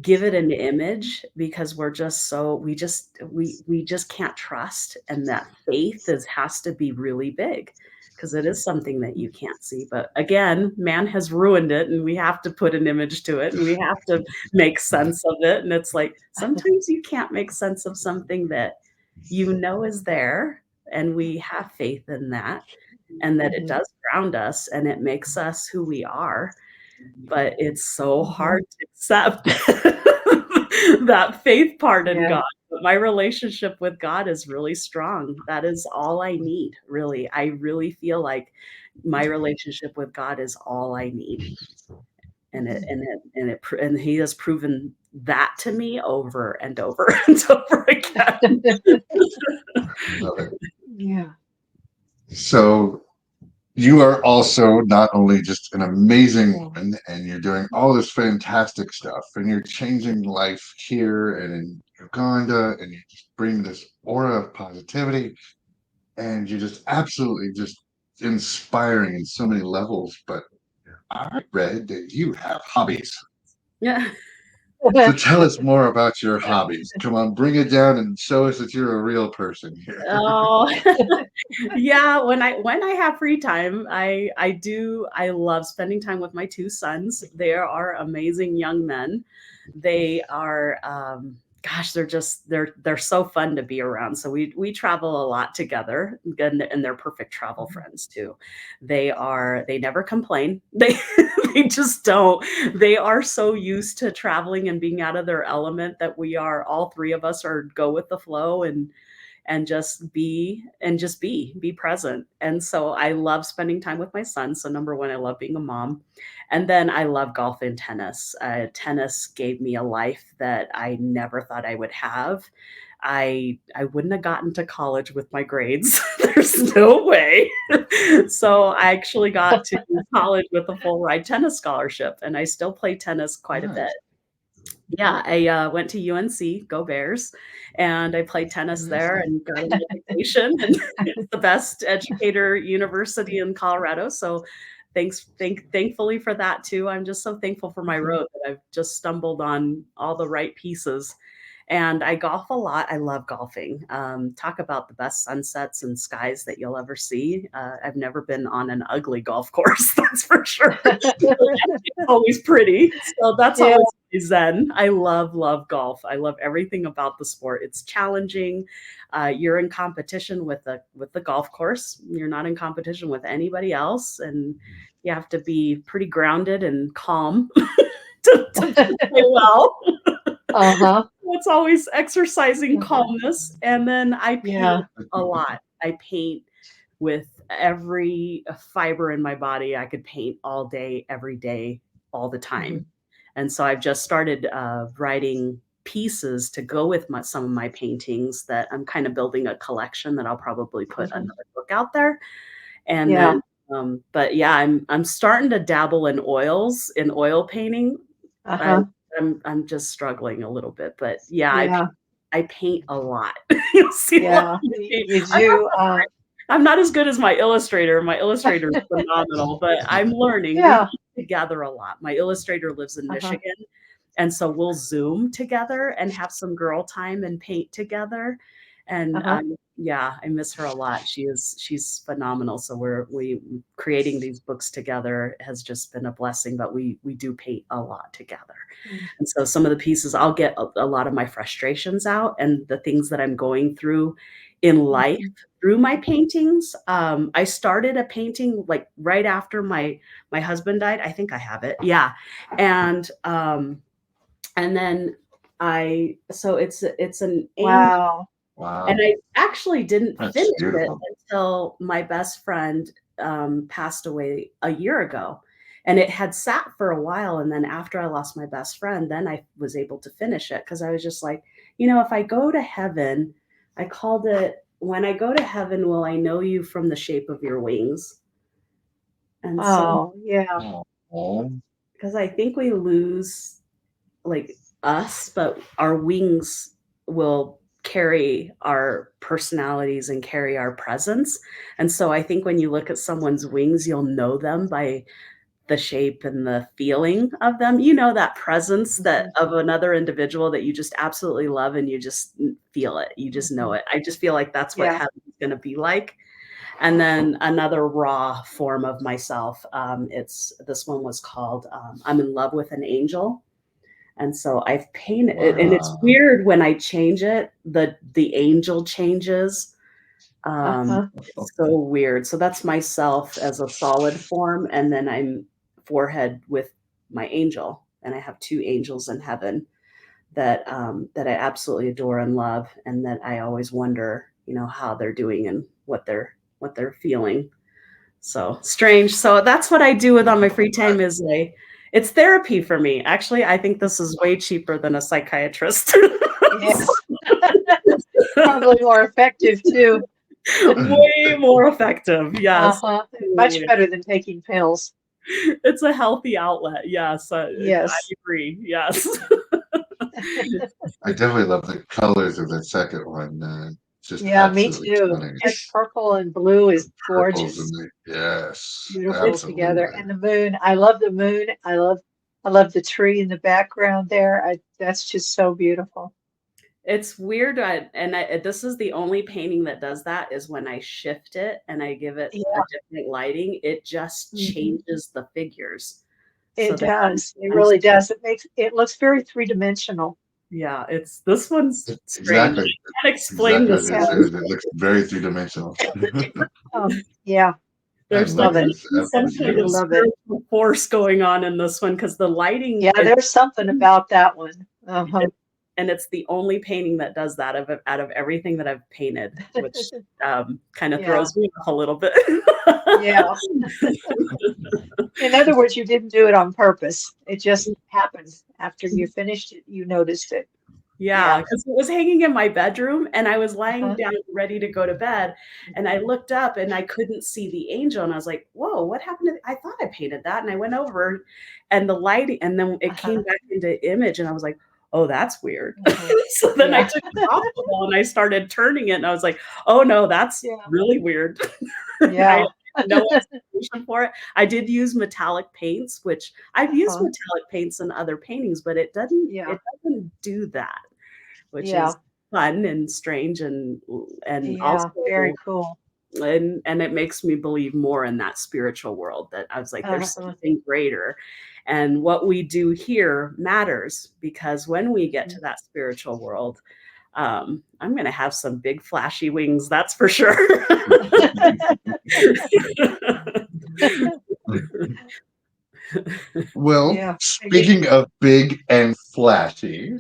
give it an image because we're just so we just can't trust, and that faith has to be really big because it is something that you can't see. But again, man has ruined it, and we have to put an image to it, and we have to make sense of it. And it's like sometimes you can't make sense of something that you know is there, and we have faith in that, and that it Mhm. does ground us and it makes us who we are. But it's so Mhm. hard to accept that faith part in Yeah. God. But my relationship with God is really strong. That is all I need, really. I really feel like my relationship with God is all I need. And he has proven that to me over and over and over again. love it. Yeah. So you are also not only just an amazing woman, and you're doing all this fantastic stuff, and you're changing life here and in Uganda, and you just bring this aura of positivity, and you're just absolutely just inspiring in so many levels. But I read that you have hobbies. Yeah. So tell us more about your hobbies. Come on, bring it down and show us that you're a real person here. Oh. Yeah, when I have free time, I love spending time with my 2 sons. They are amazing young men. They are, gosh, they're so fun to be around. So we travel a lot together, and they're perfect travel friends too. They never complain. They just don't. They are so used to traveling and being out of their element that all 3 of us are go with the flow and just be present. And so I love spending time with my son. So number one, I love being a mom. And then I love golf and tennis. Tennis gave me a life that I never thought I would have. I wouldn't have gotten to college with my grades. There's no way. So I actually got to college with a full ride tennis scholarship, and I still play tennis quite a bit. Nice. Yeah, I went to UNC, go Bears, and I played tennis there and got an education. And it's the best educator university in Colorado. So thankfully for that too. I'm just so thankful for my road that I've just stumbled on all the right pieces. And I golf a lot. I love golfing. Talk about the best sunsets and skies that you'll ever see. I've never been on an ugly golf course, that's for sure. It's always pretty. So that's Yeah. always zen. I love golf. I love everything about the sport. It's challenging. You're in competition with the golf course. You're not in competition with anybody else, and you have to be pretty grounded and calm to play well. Uh-huh. It's always exercising calmness. And then I paint Yeah. a lot. I paint with every fiber in my body. I could paint all day, every day, all the time. And so I've just started writing pieces to go with some of my paintings that I'm kind of building a collection that I'll probably put another book out there. And Yeah. then, but yeah, I'm starting to dabble in oils, in oil painting. Uh-huh. I'm just struggling a little bit, but yeah, Yeah. I paint a lot. You'll see a lot Yeah. of me paint. You do. I'm not as good as my illustrator. My illustrator is phenomenal, but I'm learning. Yeah. We together a lot. My illustrator lives in Uh-huh. Michigan, and so we'll Zoom together and have some girl time and paint together. And Uh-huh. yeah, I miss her a lot. She's phenomenal. So we creating these books together has just been a blessing. But we do paint a lot together. And so some of the pieces, I'll get a lot of my frustrations out and the things that I'm going through in life through my paintings. I started a painting like right after my husband died. I think I have it. Yeah. And then so it's an angel. Wow. Wow. And I actually didn't That's finish it beautiful. until my best friend passed away a year ago. And it had sat for a while. And then after I lost my best friend, then I was able to finish it because I was just like, if I go to heaven, I called it, when I go to heaven, will I know you from the shape of your wings? And so, Oh, yeah. Oh, because I think we lose like us, but our wings will carry our personalities and carry our presence. And so I think when you look at someone's wings, you'll know them by the shape and the feeling of them. That presence that of another individual that you just absolutely love, and you just feel it. You just know it. I just feel like that's what Yeah. heaven's going to be like. And then another raw form of myself. This one was called I'm in Love with an Angel. And so I've painted it, and it's wow. weird when I change it, the angel changes. Uh-huh. It's so weird. So that's myself as a solid form, and then I'm forehead with my angel, and I have two angels in heaven that I absolutely adore and love, and that I always wonder, how they're doing and what they're feeling. So strange. So that's what I do with on my free time is it's therapy for me. Actually, I think this is way cheaper than a psychiatrist. Yes. Probably more effective too. Way more effective. Yes. Uh-huh. Much better than taking pills. It's a healthy outlet. Yes. I Yes. agree. Yes. I definitely love the colors of that second one. Just Yeah, me absolutely too. stunning. That purple and blue is Purples gorgeous. and yes, Beautiful together. absolutely. And the moon. I love the moon. I love the tree in the background there. That's just so beautiful. It's weird. This is the only painting that does that is when I shift it and I give it Yeah. a different lighting, it just Mhm. changes the figures. It that does. It really does. It looks very three-dimensional. Yeah, this one's strange. Exactly. I can't explain Exactly this what one. it is. It looks very three-dimensional. Yeah, There's love it. some kind Absolutely of love it. spiritual force going on in this one because the lighting Yeah, is, there's something about that one. Uh-huh. and it's the only painting that does that out of everything that I've painted, which kind of Yeah. throws me off a little bit. Yeah. In other words, you didn't do it on purpose. It just happened after you finished it. You noticed it. Yeah, Yeah. because it was hanging in my bedroom, and I was lying Uh-huh. down ready to go to bed, and I looked up, and I couldn't see the angel, and I was like, "Whoa, what happened to I thought I painted that," and I went over, and the lighting and then it came Uh-huh. back into image, and I was like, "Oh, that's weird." Mhm. So then I Yeah. took it off the wall, and I started turning it, and I was like, "Oh, no, that's Yeah. really weird." I Yeah. had no explanation for it. I did use metallic paints, which I've used Uh-huh. metallic paints in other paintings, but Yeah. it doesn't do that, which Yeah. is fun and strange and Yeah. Very also cool. and it makes me believe more in that spiritual world that I was like, there's Uh-huh. something greater. And what we do here matters because when we get to Mhm. that spiritual world, I'm gonna have some big flashy wings, that's for sure. Well, Yeah. speaking of big and flashy,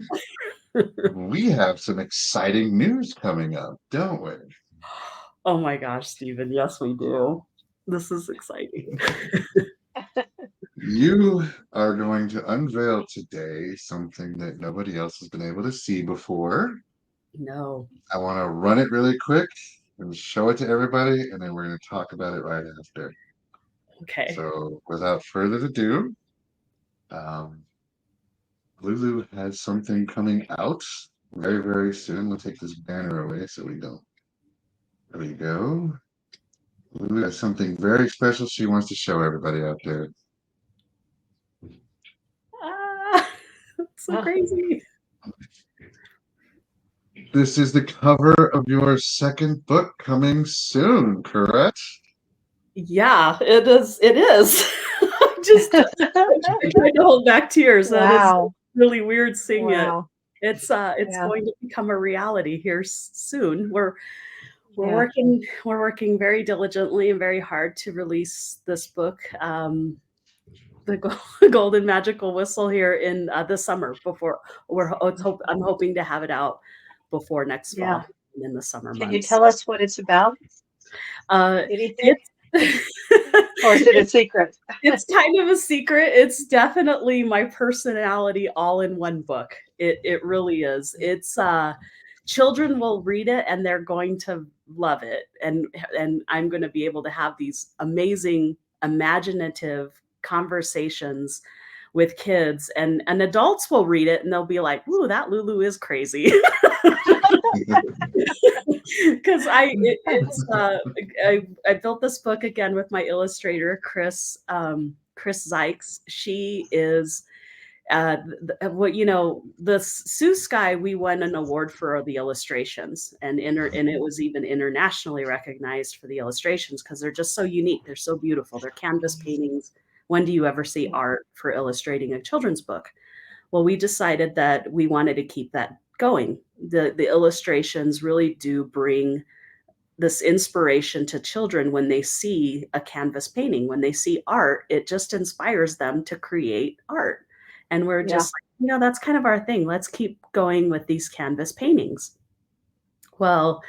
we have some exciting news coming up, don't we? Oh my gosh, Stephen, yes, we do. This is exciting. You are going to unveil today something that nobody else has been able to see before. No. I want to run it really quick and show it to everybody, and then we're going to talk about it right after. Okay. So, without further ado, um, Lulu has something coming out very, very soon. We'll take this banner away so we don't. There we go. Lulu has something very special she wants to show everybody out there. Ah, it's so crazy. This is the cover of your second book coming soon, correct? Yeah, it is. It is. I tried to hold back tears. That is Wow. really weird seeing it. Wow. It's Yeah. going to become a reality here soon. Yeah. We're working very diligently and very hard to release this book, the Golden Magical Whistle here in the summer. Before I'm hoping to have it out before next Yeah. fall in the summer Can you months. tell us what it's about? Uh, Anything? it's Or is it a secret? it's kind of a secret. It's definitely my personality all in one book. It really is. It's children will read it and they're going to love it. And I'm going to be able to have these amazing imaginative conversations with kids and adults will read it and they'll be like, "Ooh, that Lulu is crazy." Because I built this book again with my illustrator Chris Zykes. She is what the Sioux Sky. We won an award for the illustrations, and it was even internationally recognized for the illustrations because they're just so unique. They're so beautiful. They're canvas paintings. When do you ever see Yeah. art for illustrating a children's book? Well, we decided that we wanted to keep that going. The illustrations really do bring this inspiration to children when they see a canvas painting, when they see art, it just inspires them to create art. And we're Yeah. just like, that's kind of our thing. Let's keep going with these canvas paintings. Well,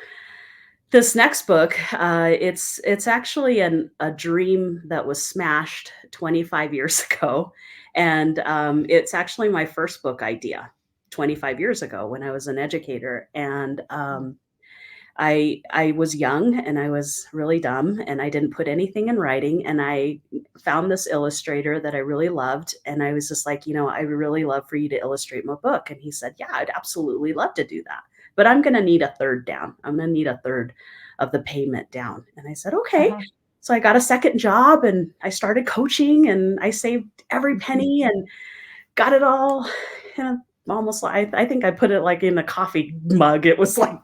this next book, it's actually a dream that was smashed 25 years ago, and it's actually my first book idea 25 years ago when I was an educator, and I was young and I was really dumb and I didn't put anything in writing, and I found this illustrator that I really loved, and I was just like, I would really love for you to illustrate my book. And he said, yeah, I'd absolutely love to do that, but I'm going to need a third down. I'm going to need a third of the payment down. And I said, okay. Uh-huh. So I got a second job and I started coaching and I saved every penny and got it all in almost like I think I put it like in a coffee mug. It was like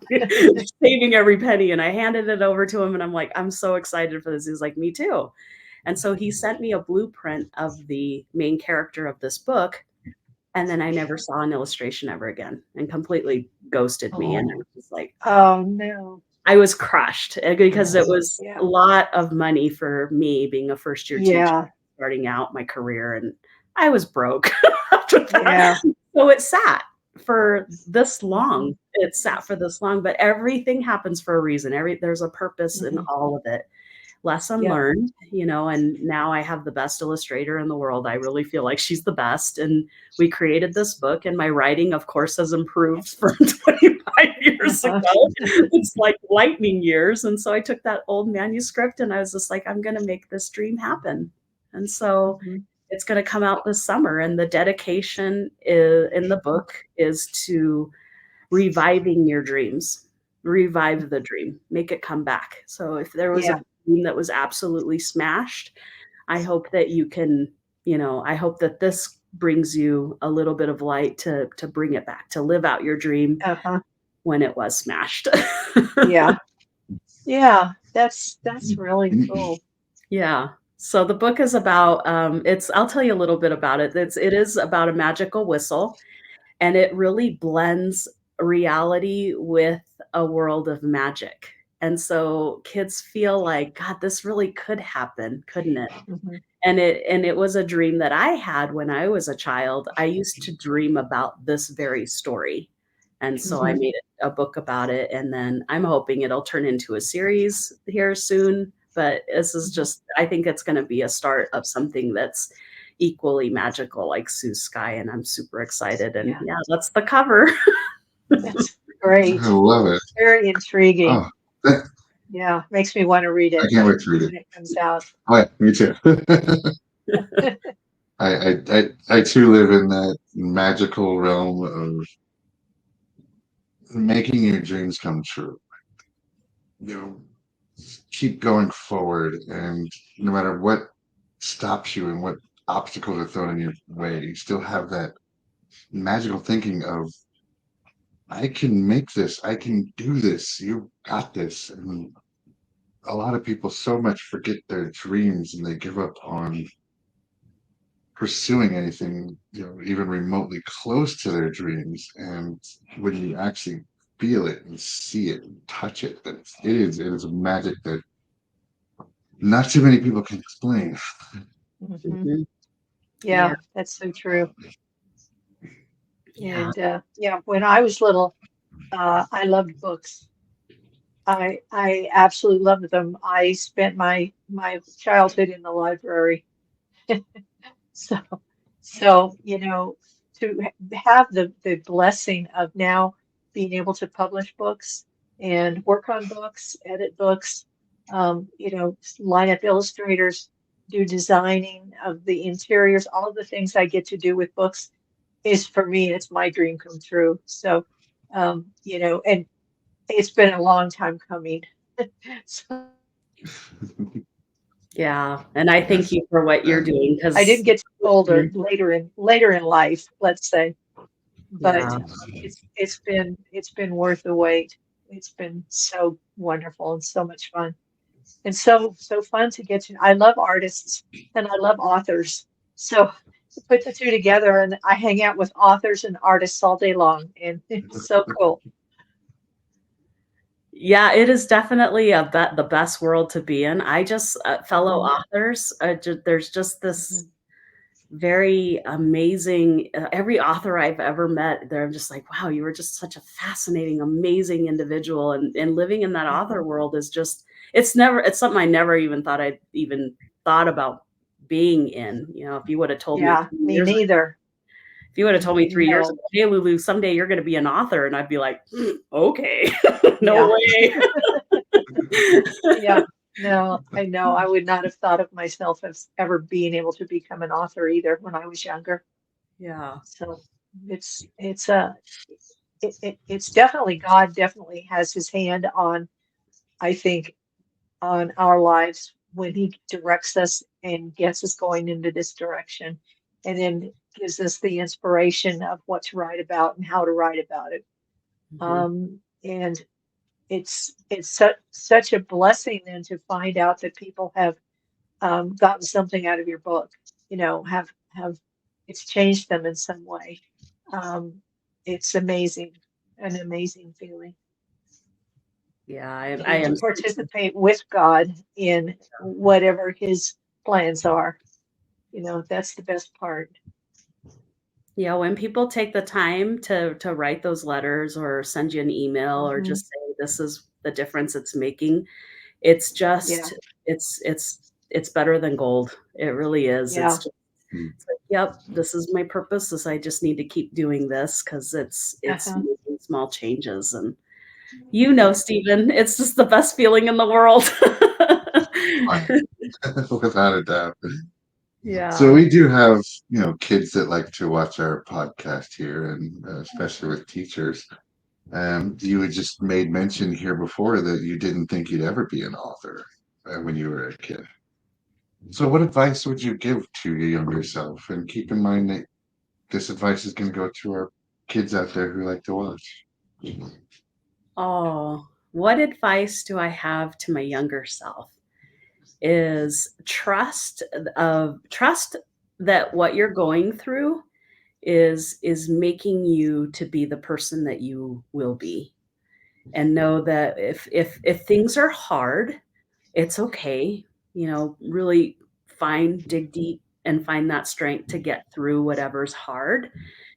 saving every penny. And I handed it over to him and I'm like, I'm so excited for this. He's like, me too. And so he sent me a blueprint of the main character of this book. And then I never saw an illustration ever again and completely ghosted me. And I Oh. was just like, Oh no. I was crushed because it was Yeah. a lot of money for me being a first year teacher, Yeah. starting out my career. And I was broke after that. Yeah. So it sat for this long. Mhm. It sat for this long, but everything happens for a reason. There's a purpose in Mhm. all of it. lesson Yeah. learned, and now I have the best illustrator in the world. I really feel like she's the best. And we created this book, and my writing, of course, has improved from 25 years Uh-huh. ago. It's like lightning years. And so I took that old manuscript and I was just like, I'm going to make this dream happen. And so Mhm. it's going to come out this summer. And the dedication in the book is to reviving your dreams. Revive the dream, make it come back. So if there was Yeah. a dream that was absolutely smashed, I hope that you can, I hope that this brings you a little bit of light to bring it back, to live out your dream Uh-huh. when it was smashed. Yeah. Yeah. That's really cool. Yeah. So the book is about I'll tell you a little bit about it. It is about a magical whistle, and it really blends reality with a world of magic. And so kids feel like, God, this really could happen, couldn't it? Mhm. And it was a dream that I had when I was a child. I used to dream about this very story. And so I Mhm. made a book about it. And then I'm hoping it'll turn into a series here soon. But this is just, I think it's going to be a start of something that's equally magical, like Sue's Sky. And I'm super excited. And Yeah. yeah, that's the cover. That's great. I love it. Very intriguing. Oh, that, Yeah. Makes me want to read I it can't wait to read it. when it comes out. Oh, yeah, me too. I too live in that magical realm of making your dreams come true. You know, keep going forward, and no matter what stops you and what obstacles are thrown in your way, you still have that magical thinking of, I can make this, I can do this, you got this. And a lot of people so much forget their dreams and they give up on pursuing anything, even remotely close to their dreams. And when you actually feel it and see it and touch it, that it is a magic that not too many people can explain. Mhm. Mhm. Yeah. Yeah, that's so true. Yeah. And yeah, when I was little, I loved books. I absolutely loved them. I spent my childhood in the library. So to have the blessing of now being able to publish books and work on books, edit books, line up illustrators, do designing of the interiors, all of the things I get to do with books is for me, it's my dream come true. So, and it's been a long time coming. So Yeah. And I thank Yes. you for what you're And doing I didn't because, get to older later in life, let's say, but yeah. it's been worth the wait. It's been so wonderful and so much fun. And so fun to get to. I love artists and I love authors. So to put the two together and I hang out with authors and artists all day long and it's so cool. Yeah, it is definitely the best world to be in. I just fellow Mhm, authors, there's just this mhm. very amazing every author I've ever met, they're just like, wow, you were just such a fascinating, amazing individual. And living in that author Mhm. world is just it's something I never even thought I'd even thought about being in. If you would have told me Yeah, me neither. if you would have told me 3 years No. ago, hey Lulu, someday you're going to be an author, and I'd be like, okay, no Yeah. way. Yeah. No, I know. I would not have thought of myself as ever being able to become an author either when I was younger. Yeah. So it's it's definitely God definitely has his hand on, I think, on our lives when he directs us and gets us going into this direction and then gives us the inspiration of what to write about and how to write about it. Hmm. And it's such a blessing then to find out that people have gotten something out of your book, have it's changed them in some way. Um, it's amazing, an amazing feeling. Yeah, I And to am. participate with God in whatever his plans are, that's the best part. Yeah, when people take the time to write those letters or send you an email or Hmm. just say this is the difference it's making, It's Yeah. just it's better than gold. It really is. Yeah. It's like, yep, this is my purpose. This I just need to keep doing this because it's Uh-huh. making small changes. And Stephen, it's just the best feeling in the world. Fine. Without a doubt. So Yeah. we do have, kids that like to watch our podcast here, and especially with teachers. You had just made mention here before that you didn't think you'd ever be an author when you were a kid. So what advice would you give to your younger self? And keep in mind that this advice is going to go to our kids out there who like to watch. Oh, what advice do I have to my younger self? Is trust that what you're going through is making you to be the person that you will be, and know that if things are hard, it's okay. Really dig deep and find that strength to get through whatever's hard,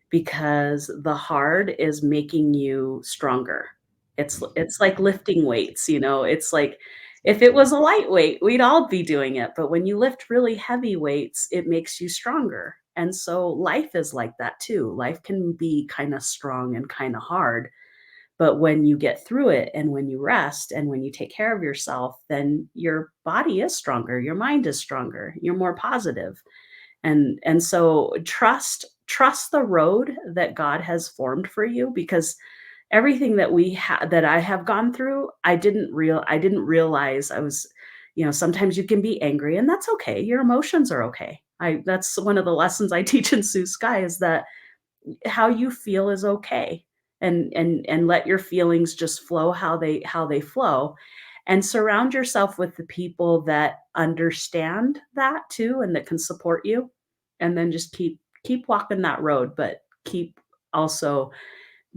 because the hard is making you stronger. It's like lifting weights. It's like, if it was a lightweight, we'd all be doing it, but when you lift really heavy weights, it makes you stronger. And so life is like that too. Life can be kind of strong and kind of hard, but when you get through it and when you rest and when you take care of yourself, then your body is stronger, your mind is stronger, you're more positive. And so trust the road that God has formed for you, because everything that I have gone through, I didn't realize I was, sometimes you can be angry, and that's okay. Your emotions are okay. That's one of the lessons I teach in Sioux Sky, is that how you feel is okay, and let your feelings just flow how they flow, and surround yourself with the people that understand that too, and that can support you, and then just keep walking that road, but keep also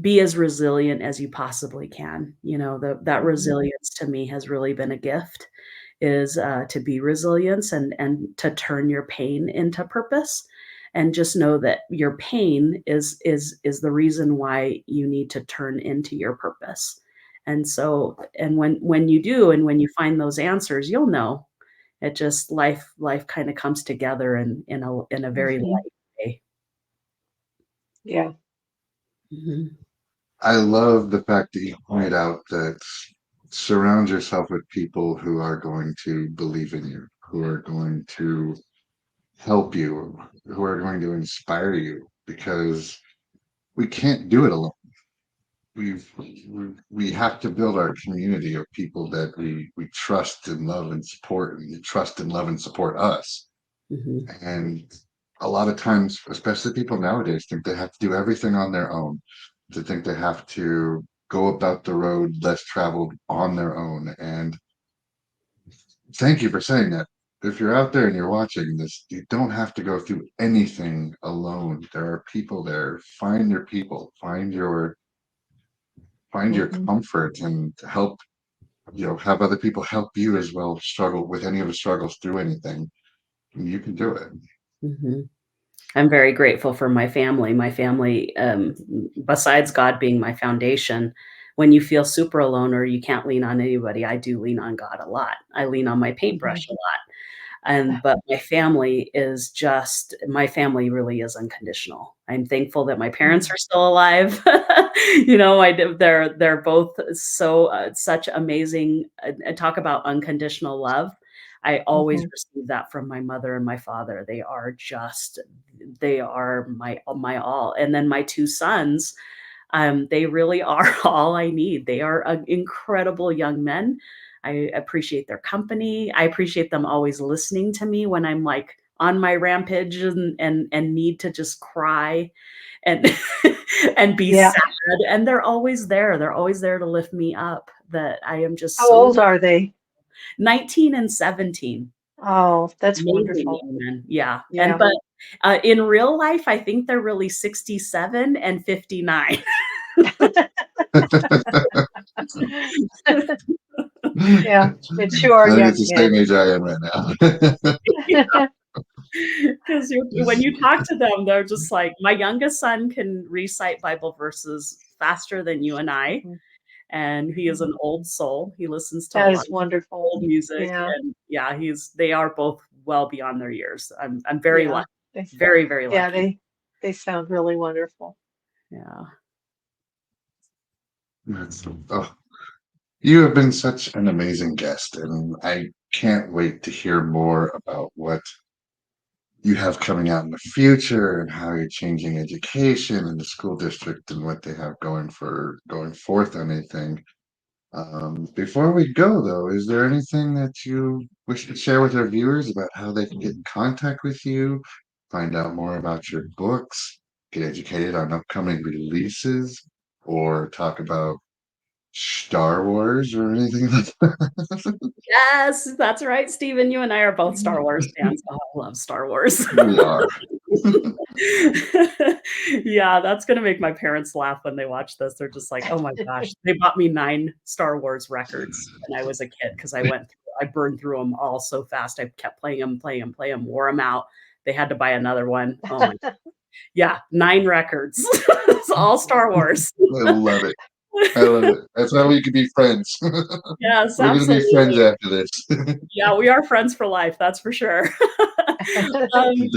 be as resilient as you possibly can. That Mhm. resilience to me has really been a gift, is to be resilience, and to turn your pain into purpose, and just know that your pain is the reason why you need to turn into your purpose. And so, and when you do, and when you find those answers, you'll know. It just life kind of comes together in a very Mhm. light way. Yeah. Mhm. I love the fact that you pointed out that surround yourself with people who are going to believe in you, who are going to help you, who are going to inspire you, because we can't do it alone. We have to build our community of people that we trust and love and support, and trust and love and support us. Mhm. And a lot of times, especially people nowadays, think they have to do everything on their own. They think they have to go about the road less traveled on their own. And thank you for saying that. If you're out there and you're watching this, you don't have to go through anything alone. There are people there. Find your people. Find your Mhm. comfort, and help, have other people help you as well struggle with any of the struggles through anything. You can do it. Mhm. I'm very grateful for my family. My family, besides God being my foundation, when you feel super alone or you can't lean on anybody, I do lean on God a lot. I lean on my paintbrush Mhm. a lot. But my family really is unconditional. I'm thankful that my parents Mhm. are still alive. They're both such amazing. Talk about unconditional love. I always Mhm. receive that from my mother and my father. They are my all. And then my two sons, they really are all I need. They are incredible young men. I appreciate their company. I appreciate them always listening to me when I'm like on my rampage, and need to just cry and and be Yeah. sad. And they're always there. They're always there to lift me up. That I am just How old so are they? 19 and 17. Oh, that's Amazing wonderful. young men. Yeah. And Yeah. but in real life, I think they're really 67 and 59. Yeah. I Mature think it's young the same men. age I am right now. Because when you talk to them, they're just like, my youngest son can recite Bible verses faster than you and I. Mhm. and he is an old soul. He listens to a That lot is of wonderful. old music, Yeah, and yeah, they are both well beyond their years. I'm very yeah. lucky, They, very, very yeah, lucky. they sound really wonderful. Yeah. Oh, you have been such an amazing guest, and I can't wait to hear more about what you have coming out in the future and how you're changing education and the school district and what they have going forth on anything. Before we go, though, is there anything that you wish to share with our viewers about how they can get in contact with you, find out more about your books, get educated on upcoming releases, or talk about Star Wars or anything like that? Yes, that's right, Stephen. You and I are both Star Wars fans. Oh, I love Star Wars. We are. Yeah, that's gonna make my parents laugh when they watch this. They're just like, "Oh my gosh." They bought me 9 Star Wars records when I was a kid because I burned through them all so fast. I kept playing them, playing them, playing them, wore them out. They had to buy another one. Oh my yeah, 9 records. It's all Star Wars. I love it. I love it. That's how we can be friends. Yes, We're gonna be friends absolutely. after this. Yeah, we are friends for life, that's for sure. Yeah, Definitely.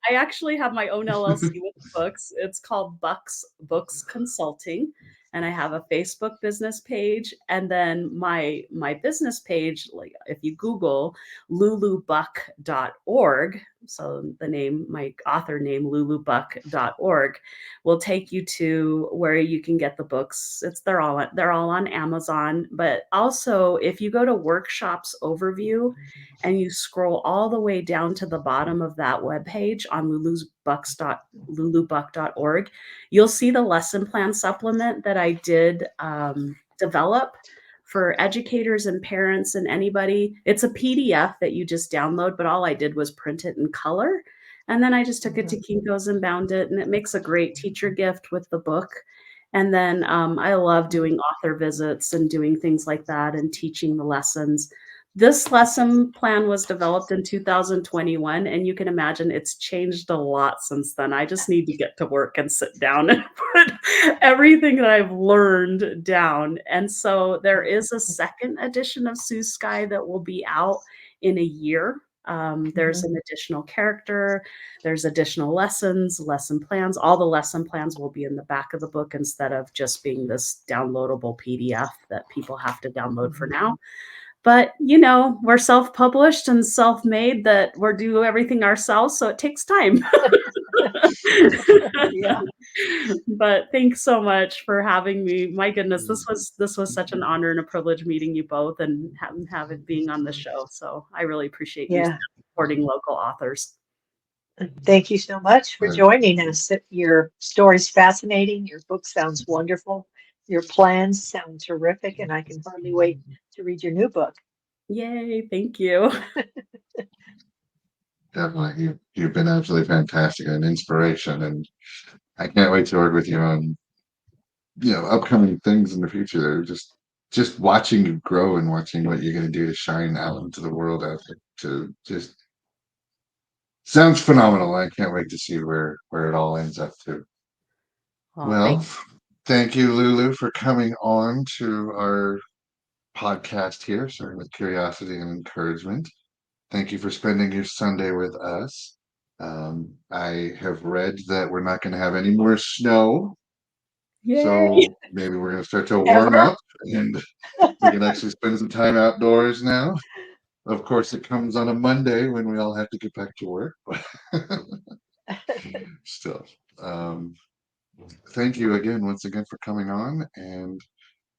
I actually have my own LLC with books. It's called Bucks Books Consulting, and I have a Facebook business page, and then my business page, like, if you Google lulubuck.org, so my author name, lulubuck.org, will take you to where you can get the books. They're all on Amazon, but also if you go to Workshops Overview and you scroll all the way down to the bottom of that webpage on lulubuck.org, you'll see the lesson plan supplement that I did develop for educators and parents and anybody. It's a PDF that you just download, but all I did was print it in color. And then I just took it to Kinko's and bound it, and it makes a great teacher gift with the book. And then I love doing author visits and doing things like that and teaching the lessons. This lesson plan was developed in 2021, and you can imagine it's changed a lot since then. I just need to get to work and sit down and put everything that I've learned down. And so there is a second edition of Sue Sky that will be out in a year. There's an additional character, there's additional lessons, lesson plans. All the lesson plans will be in the back of the book instead of just being this downloadable PDF that people have to download for now. But, we're self-published and self-made, that we're do everything ourselves, so it takes time. Yeah, But thanks so much for having me. My goodness, this was such an honor and a privilege meeting you both and have it being on the show. So I really appreciate you yeah. supporting local authors. Thank you so much for Right. joining us. Your story's fascinating. Your book sounds wonderful. Your plans sound terrific, and I can hardly wait to read your new book. Yay, thank you. Definitely. You've been absolutely fantastic and an inspiration, and I can't wait to work with you on, upcoming things in the future. They're just watching you grow and watching what you're gonna do to shine out into the world out there to just sounds phenomenal. I can't wait to see where it all ends up to. Well, Well, thank you, Lulu, for coming on to our podcast here, starting with curiosity and encouragement. Thank you for spending your Sunday with us. I have read that we're not going to have any more snow, yay. so maybe we're going to start to warm Ever? up and we can actually spend some time outdoors now. Of course, it comes on a Monday when we all have to get back to work, but still. Um, Thank you again, once again, for coming on, and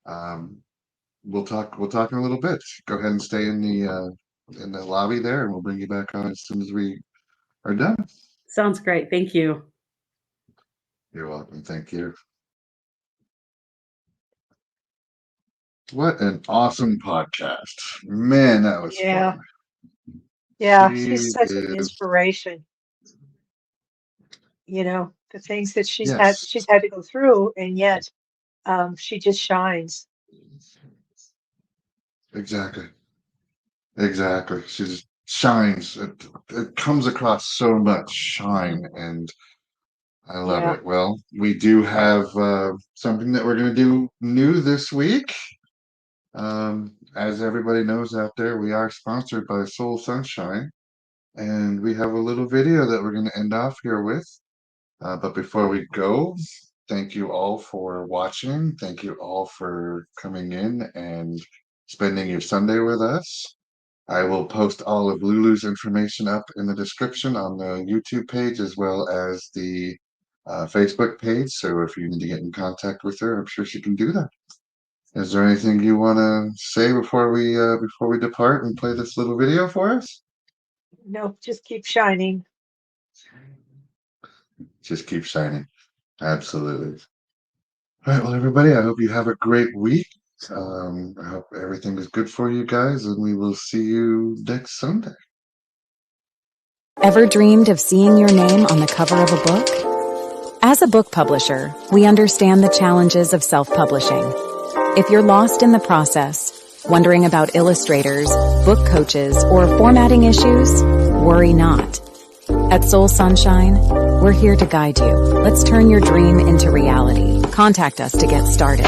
um, we'll talk in a little bit. Go ahead and stay in the lobby there, and we'll bring you back on as soon as we are done. Sounds great. Thank you. You're welcome. Thank you. What an awesome podcast. Man, that was Yeah, fun. yeah. She She's such an is, inspiration. The things that yes, she's had to go through, and yet she just shines. exactly. Exactly. She just shines. It comes across so much shine and I love Yeah. it. Well, we do have something that we're going to do new this week. As everybody knows out there, we are sponsored by Soul Sunshine, and we have a little video that we're going to end off here with. But before we go, thank you all for watching. Thank you all for coming in and spending your Sunday with us. I will post all of Lulu's information up in the description on the YouTube page as well as the Facebook page. So if you need to get in contact with her, I'm sure she can do that. Is there anything you want to say before we depart and play this little video for us? No, just keep shining. Just keep shining. Absolutely. All right, well, everybody, I hope you have a great week. I hope everything is good for you guys, and we will see you next Sunday. Ever dreamed of seeing your name on the cover of a book? As a book publisher, we understand the challenges of self-publishing. If you're lost in the process, wondering about illustrators, book coaches, or formatting issues, worry not. At Soul Sunshine, we're here to guide you. Let's turn your dream into reality. Contact us to get started.